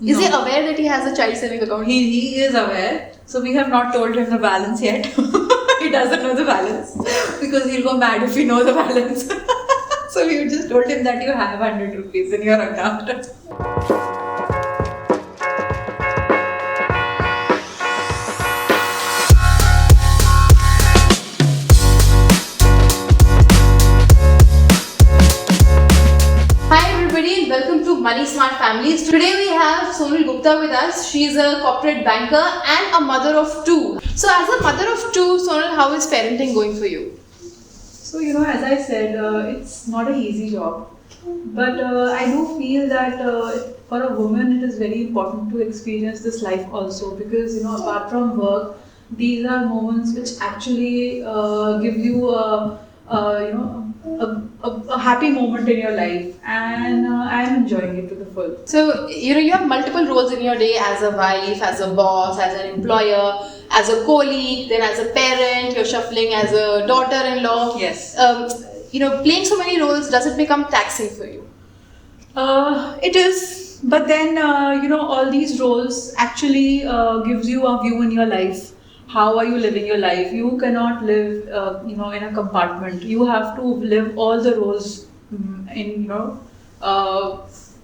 Is he aware that he has a child saving account? He is aware. So we have not told him the balance yet. He doesn't know the balance because he'll go mad if he knows the balance. So we just told him that you have 100 rupees in your account. Welcome to Money Smart Families. Today we have Sonal Gupta with us. She is a corporate banker and a mother of two. So as a mother of two, Sonal, how is parenting going for you? So, as I said, it's not an easy job. But I do feel that for a woman, it is very important to experience this life also. Because, apart from work, these are moments which actually give you a happy moment in your life, and I am enjoying it to the full. So, you have multiple roles in your day as a wife, as a boss, as an employer, as a colleague, then as a parent, you're shuffling as a daughter-in-law. Yes. Playing so many roles, does it become taxing for you? It is, but then, all these roles actually gives you a view in your life. How are you living your life? You cannot live, in a compartment. You have to live all the roles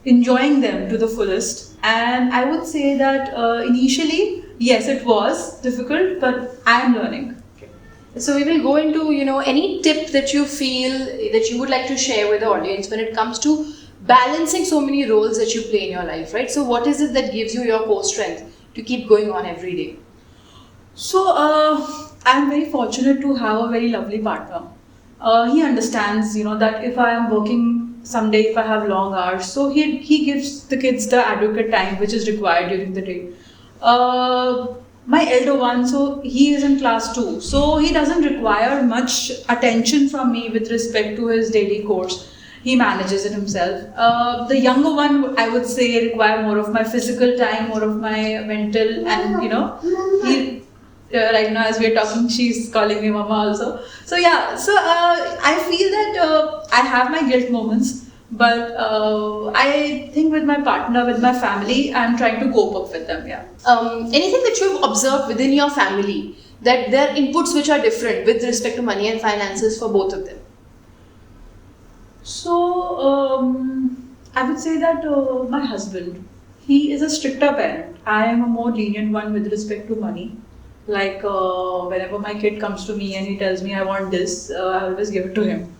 enjoying them to the fullest. And I would say that initially, yes, it was difficult, but I am learning. Okay. So we will go into, any tip that you feel that you would like to share with the audience when it comes to balancing so many roles that you play in your life, right? So what is it that gives you your core strength to keep going on every day? So, I'm very fortunate to have a very lovely partner. He understands, that if I am working someday, if I have long hours, so he gives the kids the adequate time which is required during the day. My elder one, so he is in class 2, so he doesn't require much attention from me with respect to his daily course. He manages it himself. The younger one, I would say, require more of my physical time, more of my mental, and he. Right now, as we're talking, she's calling me mama also. So I feel that I have my guilt moments, but I think with my partner, with my family, I'm trying to cope up with them. Yeah. Anything that you've observed within your family that there are inputs which are different with respect to money and finances for both of them? So I would say that my husband, he is a stricter parent. I am a more lenient one with respect to money. Like whenever my kid comes to me and he tells me I want this, I always give it to him.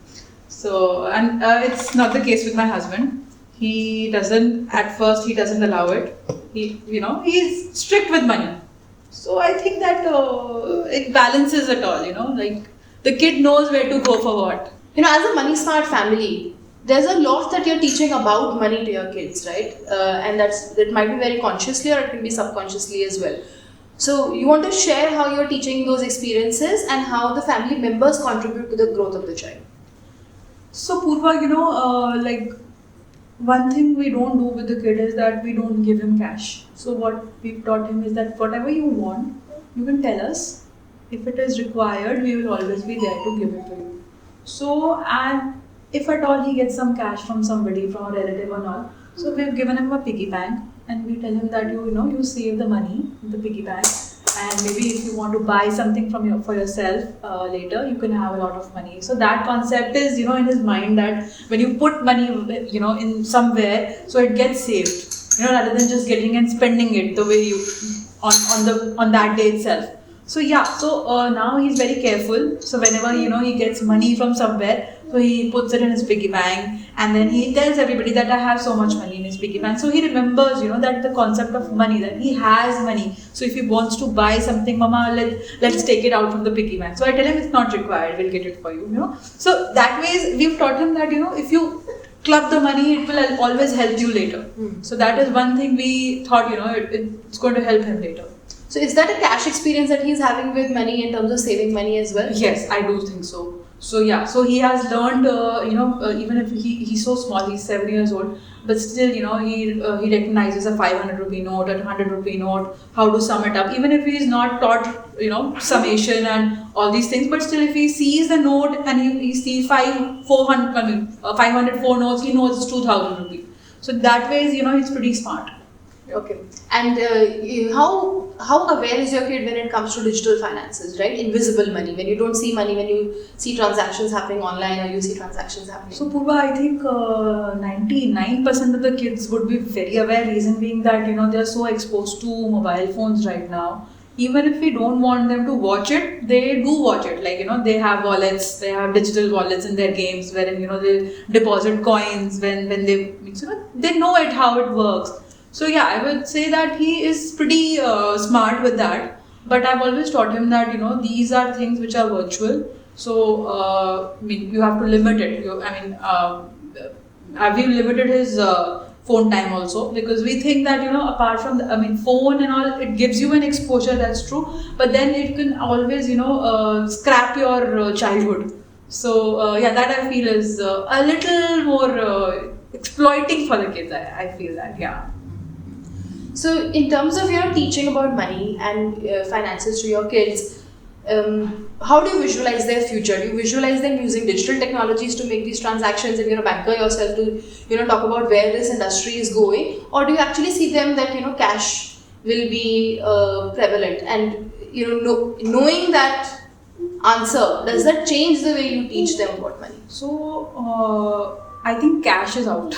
So, and it's not the case with my husband. He doesn't, at first he doesn't allow it. He's strict with money. So I think that it balances it all, like the kid knows where to go for what. As a money smart family, there's a lot that you're teaching about money to your kids, right? And that might be very consciously or it can be subconsciously as well. So you want to share how you're teaching those experiences and how the family members contribute to the growth of the child. So Purva, like one thing we don't do with the kid is that we don't give him cash. So what we've taught him is that whatever you want, you can tell us. If it is required, we will always be there to give it to you. So, and if at all he gets some cash from somebody, from a relative or not, so we've given him a piggy bank. And we tell him that you save the money in the piggy bank, and maybe if you want to buy something for yourself later, you can have a lot of money. So that concept is in his mind that when you put money in somewhere, so it gets saved, rather than just getting and spending it the way you on that day itself. So now he's very careful. So whenever he gets money from somewhere, so he puts it in his piggy bank, and then he tells everybody that I have so much money in his piggy bank. So he remembers, that the concept of money, that he has money. So if he wants to buy something, mama, let's take it out from the piggy bank. So I tell him it's not required, we'll get it for you, So that way we've taught him that, if you club the money, it will always help you later. So that is one thing we thought, it's going to help him later. So is that a cash experience that he's having with money in terms of saving money as well? Yes, I do think so. So he has learned, even if he's so small, he's 7 years old, but still, he recognizes a 500 rupee note, a 100 rupee note, how to sum it up. Even if he is not taught, summation and all these things, but still, if he sees the note and he sees 504 notes, he knows it's 2000 rupees. So that way, he's pretty smart. Okay. And how aware is your kid when it comes to digital finances, right? Invisible money, when you don't see money, when you see transactions happening online or you see transactions happening. So Purva, I think 99% of the kids would be very aware. Reason being that they're so exposed to mobile phones right now. Even if we don't want them to watch it, they do watch it. Like they have wallets, they have digital wallets in their games, wherein they deposit coins when they they know it how it works. So yeah, I would say that he is pretty smart with that. But I've always taught him that these are things which are virtual. So I mean, you have to limit it. Have you limited his phone time also? Because we think that apart from phone and all, it gives you an exposure. That's true. But then it can always scrap your childhood. So yeah, that I feel is a little more exploiting for the kids. I feel that, yeah. So, in terms of teaching about money and finances to your kids, how do you visualize their future? Do you visualize them using digital technologies to make these transactions, and you're a banker yourself to talk about where this industry is going, or do you actually see them that cash will be prevalent, and knowing that answer, does that change the way you teach them about money? So I think cash is out.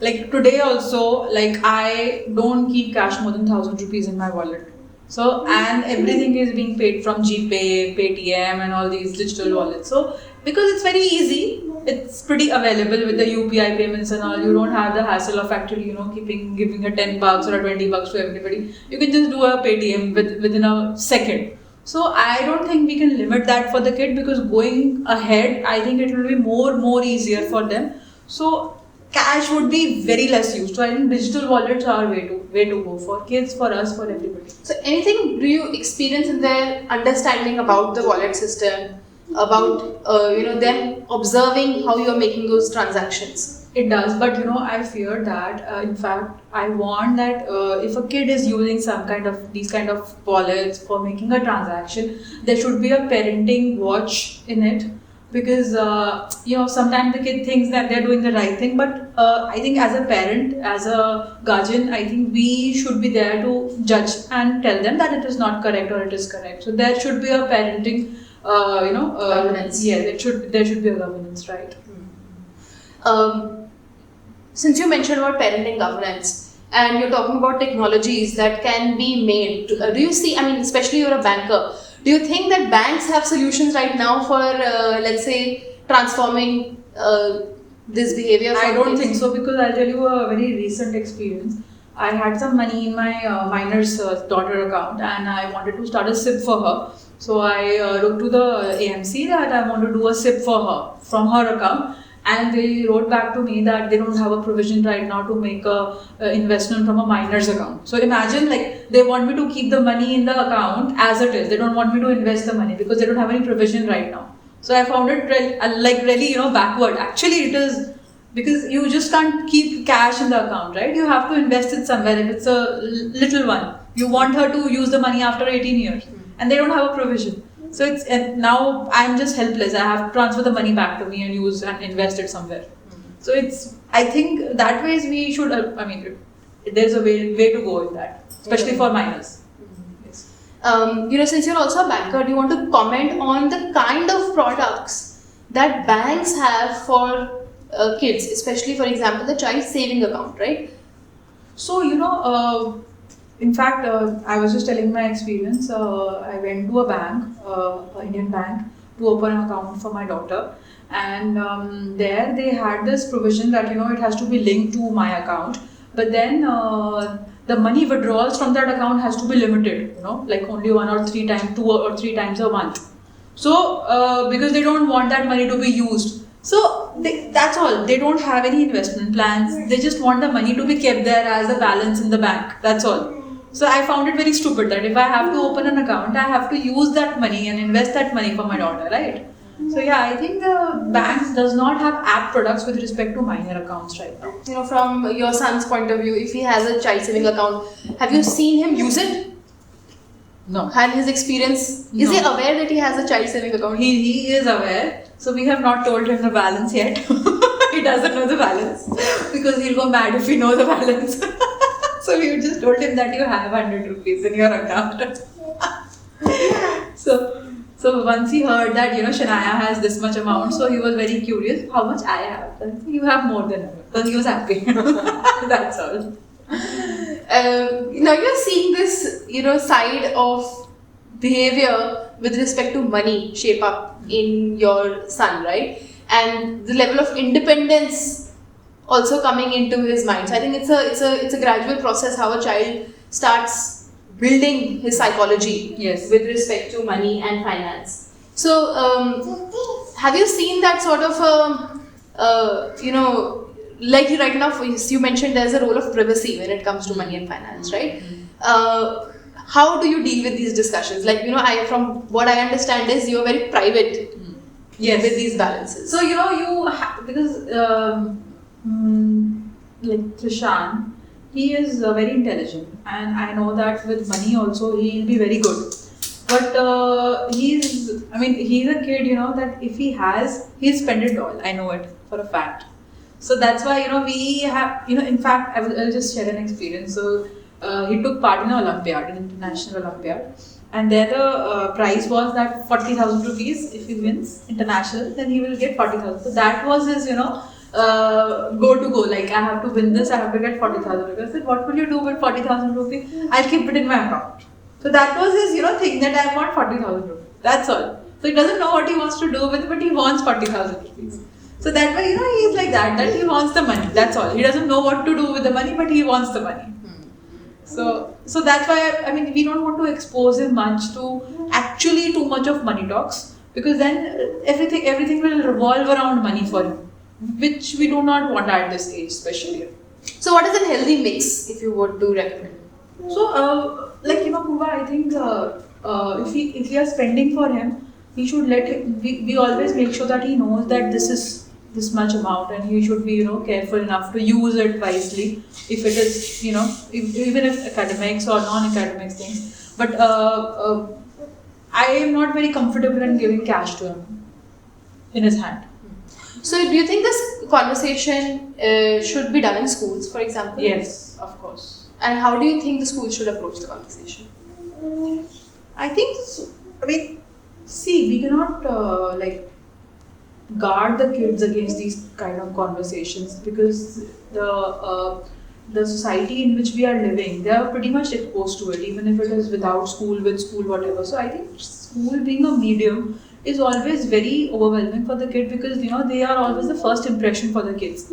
Like today also, like I don't keep cash more than 1,000 rupees in my wallet. So, and everything is being paid from GPay, Paytm and all these digital wallets. So, because it's very easy, it's pretty available with the UPI payments and all. You don't have the hassle of actually, giving a 10 bucks or a 20 bucks to everybody. You can just do a Paytm within a second. So, I don't think we can limit that for the kid, because going ahead, I think it will be more easier for them. So, cash would be very less used. So I think digital wallets are way to go for kids, for us, for everybody. So anything do you experience in their understanding about the wallet system, about them observing how you are making those transactions? It does, but I fear that in fact I want that if a kid is using these kind of wallets for making a transaction, there should be a parenting watch in it. Because sometimes the kid thinks that they're doing the right thing, but I think as a parent, as a guardian, I think we should be there to judge and tell them that it is not correct or it is correct. So there should be a parenting, governance. Yeah, there should be a governance, right? Since you mentioned about parenting governance, and you're talking about technologies that can be made, do you see? I mean, especially you're a banker. Do you think that banks have solutions right now for, let's say, transforming this behavior? I don't think so, because I'll tell you a very recent experience. I had some money in my minor's daughter account, and I wanted to start a SIP for her. So I wrote to the AMC that I want to do a SIP for her from her account. And they wrote back to me that they don't have a provision right now to make a investment from a minor's account. So imagine, like, they want me to keep the money in the account as it is. They don't want me to invest the money because they don't have any provision right now. So I found it really backward. Actually, it is, because you just can't keep cash in the account, right? You have to invest it somewhere. If it's a little one, you want her to use the money after 18 years, and they don't have a provision. So and now I'm just helpless. I have to transfer the money back to me and use and invest it somewhere. So I think that ways we should, there's a way to go in that, especially for minors. Yes. Since you're also a banker, do you want to comment on the kind of products that banks have for kids, especially, for example, the child saving account, right? So, in fact, I was just telling my experience. I went to a bank, an Indian bank, to open an account for my daughter. And there they had this provision that, it has to be linked to my account. But then the money withdrawals from that account has to be limited, like only 2 or 3 times a month. So, because they don't want that money to be used. So that's all. They don't have any investment plans. They just want the money to be kept there as a balance in the bank. That's all. So I found it very stupid that if I have to open an account, I have to use that money and invest that money for my daughter, right? So yeah, I think the banks does not have app products with respect to minor accounts right now. From your son's point of view, if he has a child saving account, have you seen him use it? No. Had his experience? Is he aware that he has a child saving account? He is aware. So we have not told him the balance yet. He doesn't know the balance because he'll go mad if we know the balance. So we just told him that you have 100 rupees in your account. So once he heard that, Shania has this much amount, so he was very curious, how much I have? So I said, you have more than her. So he was happy. That's all. Now you're seeing this, side of behavior with respect to money shape up in your son, right? And the level of independence also coming into his mind. So I think it's a gradual process how a child starts building his psychology Yes. with respect to money and finance. So have you seen that sort of like right now you mentioned there's a role of privacy when it comes to money and finance, right? How do you deal with these discussions? Like, from what I understand is you're very private Yes. with these balances. So, because like Trishan, he is very intelligent, and I know that with money also he'll be very good. But he's a kid, that if he'll spend it all. I know it for a fact. So that's why, we have, in fact, I'll just share an experience. So he took part in an Olympiad, an international Olympiad. And there the prize was that 40,000 rupees. If he wins international, then he will get 40,000. So that was his, go to go. Like, I have to win this, I have to get 40,000 rupees. I said, what will you do with 40,000 rupees? I'll keep it in my account. So that was his, thing that I want 40,000 rupees. That's all. So he doesn't know what he wants to do with it, but he wants 40,000 rupees. So that way, he's like that he wants the money. That's all. He doesn't know what to do with the money, but he wants the money. So that's why, we don't want to expose him much to actually too much of money talks, because then everything will revolve around money for him, which we do not want at this age, especially. So what is a healthy mix if you would to recommend? So, Pooja, I think if we are spending for him, we should we always make sure that he knows that this is this much amount, and he should be, careful enough to use it wisely if it is, even if academics or non-academics things. But I am not very comfortable in giving cash to him in his hand. So do you think this conversation should be done in schools, for example? Yes, of course. And how do you think the schools should approach the conversation? I think, see, we cannot guard the kids against these kind of conversations, because the society in which we are living, they are pretty much exposed to it, even if it is without school, with school, whatever. So I think school being a medium is always very overwhelming for the kid, because they are always the first impression for the kids.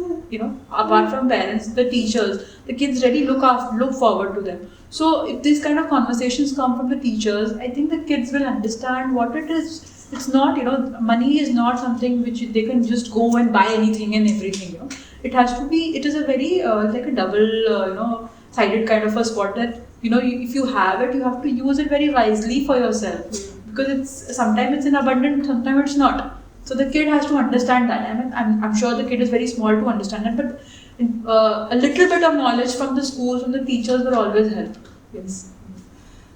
Apart from parents, the teachers, the kids really look forward to them. So if these kind of conversations come from the teachers, I think the kids will understand what it is. It's not, money is not something which they can just go and buy anything and everything. It has to be. It is a very like a double sided kind of a spot that if you have it, you have to use it very wisely for yourself, because sometimes it's in abundance, sometimes it's not. So the kid has to understand that. I'm sure the kid is very small to understand that, but a little bit of knowledge from the schools, from the teachers will always help. Yes.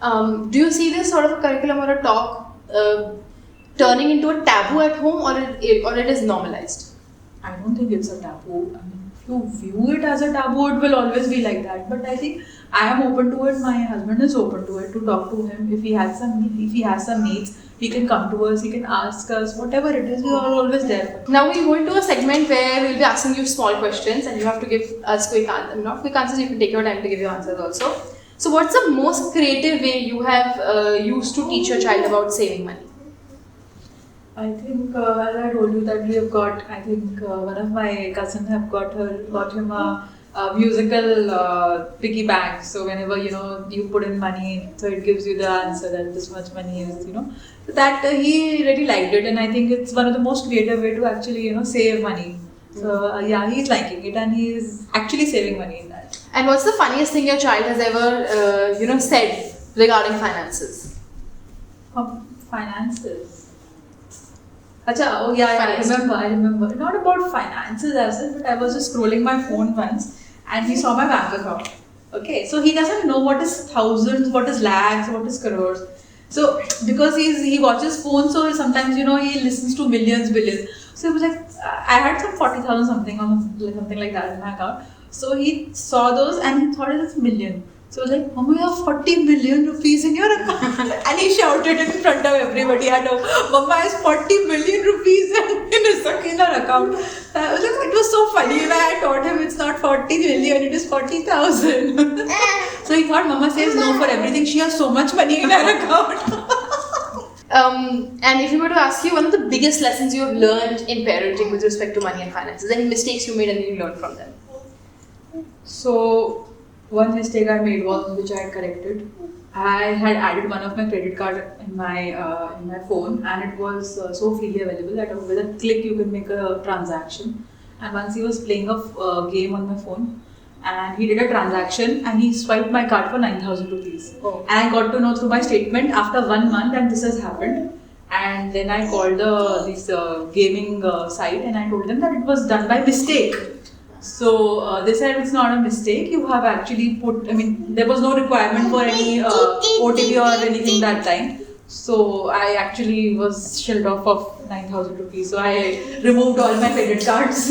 Do you see this sort of a curriculum or a talk turning into a taboo at home, or it is normalized? I don't think it's a taboo. If you view it as a taboo, it will always be like that. But I think I am open to it. My husband is open to it, to talk to him. If he has some needs, he can come to us. He can ask us whatever it is. We are always there. Now we go into a segment where we'll be asking you small questions, and you have to give us quick answers. Not quick answers. You can take your time to give your answers also. So, what's the most creative way you have used to teach your child about saving money? I think, as I told you, that we have got, one of my cousins have got him a musical piggy bank. So whenever, you put in money, so it gives you the answer that this much money is, So that he really liked it, and I think it's one of the most creative way to actually, save money. So yeah, he's liking it, and he's actually saving money in that. And what's the funniest thing your child has ever, said regarding finances? Finances. Achha, I remember. Not about finances as such, but I was just scrolling my phone once and he saw my bank account. Okay, so he doesn't know what is thousands, what is lakhs, what is crores. So because he watches phone, so sometimes he listens to millions, billions. So he was like, I had some 40,000 something or something like that in my account. So he saw those and he thought it was a million. So I was like, Mama, you have 40 million rupees in your account. And he shouted in front of everybody, I know, Mama has 40 million rupees in her account. I was like, it was so funny. And I taught him it's not 40 million, it is 40,000. So he thought Mama says no for everything. She has so much money in her account. And if you were to ask you one of the biggest lessons you have learned in parenting with respect to money and finances, any mistakes you made and you learned from them? So one mistake I made was, which I had corrected. I had added one of my credit card in my phone, and it was so freely available that with a click you can make a transaction. And once he was playing a game on my phone, and he did a transaction, and he swiped my card for 9,000 rupees. Oh. And I got to know through my statement after 1 month that this has happened. And then I called this gaming site, and I told them that it was done by mistake. So they said it's not a mistake. You have actually put. I mean, there was no requirement for any OTP or anything that time. So I actually was shelled off of 9,000 rupees. So I removed all my credit cards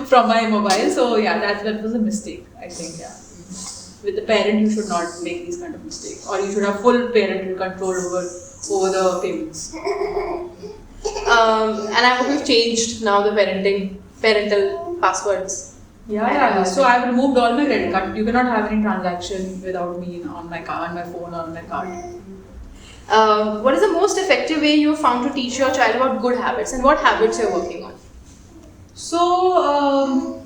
from my mobile. So yeah, that was a mistake. I think with the parent you should not make these kind of mistakes, or you should have full parental control over the payments. And I hope you've changed now the parental passwords. Yeah. So I've removed all my credit card. You cannot have any transaction without me on my phone or on my card. What is the most effective way you have found to teach your child about good habits, and what habits you're working on? So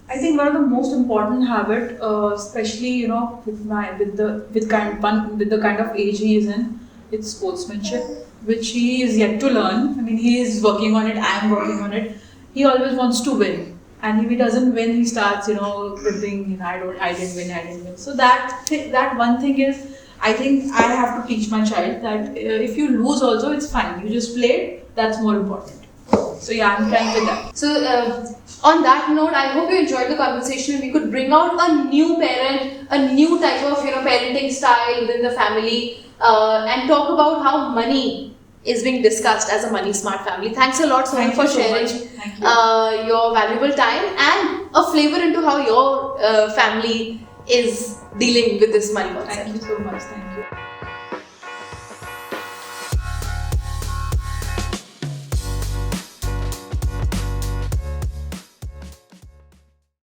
I think one of the most important habit, especially with the kind of age he is in, it's sportsmanship, which he is yet to learn. I mean, he is working on it. I am working on it. He always wants to win, and if he doesn't win, he starts cribbing. I didn't win. So that one thing is, I think I have to teach my child that if you lose also, it's fine. You just play. That's more important. So yeah, I'm trying with that. So on that note, I hope you enjoyed the conversation. We could bring out a new parent, a new type of parenting style within the family, and talk about how money is being discussed as a money smart family. Thanks a lot, Sonal, for sharing your valuable time and a flavor into how your family is dealing with this money concept. Thank you so much. Thank you.